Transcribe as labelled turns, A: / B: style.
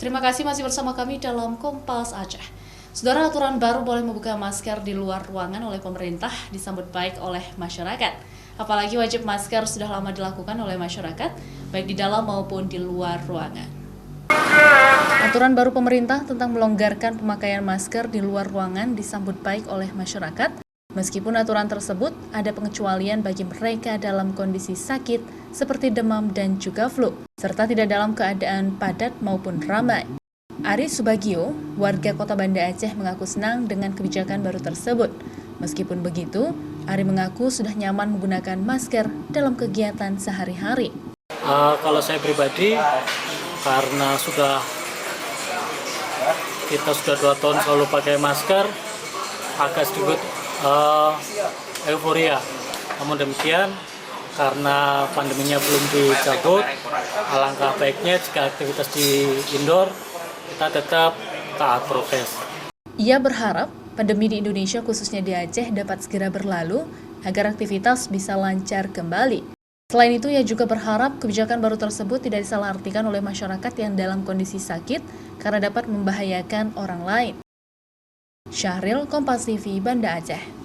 A: Terima kasih masih bersama kami dalam Kompas Aceh. Saudara, aturan baru boleh membuka masker di luar ruangan oleh pemerintah disambut baik oleh masyarakat. Apalagi wajib masker sudah lama dilakukan oleh masyarakat, baik di dalam maupun di luar ruangan. Aturan baru pemerintah tentang melonggarkan pemakaian masker di luar ruangan disambut baik oleh masyarakat, meskipun aturan tersebut ada pengecualian bagi mereka dalam kondisi sakit seperti demam dan juga flu, serta tidak dalam keadaan padat maupun ramai. Ari Subagio, warga Kota Banda Aceh, mengaku senang dengan kebijakan baru tersebut. Meskipun begitu, Ari mengaku sudah nyaman menggunakan masker dalam kegiatan sehari-hari.
B: Kalau saya pribadi, karena kita sudah 2 tahun selalu pakai masker, agak sedikit euforia. Namun demikian, karena pandeminya belum dicabut, alangkah baiknya jika aktivitas di indoor kita tetap taat prokes.
A: Ia berharap pandemi di Indonesia, khususnya di Aceh, dapat segera berlalu agar aktivitas bisa lancar kembali. Selain itu, ia juga berharap kebijakan baru tersebut tidak disalahartikan oleh masyarakat yang dalam kondisi sakit karena dapat membahayakan orang lain. Syahril, Kompas TV, Banda Aceh.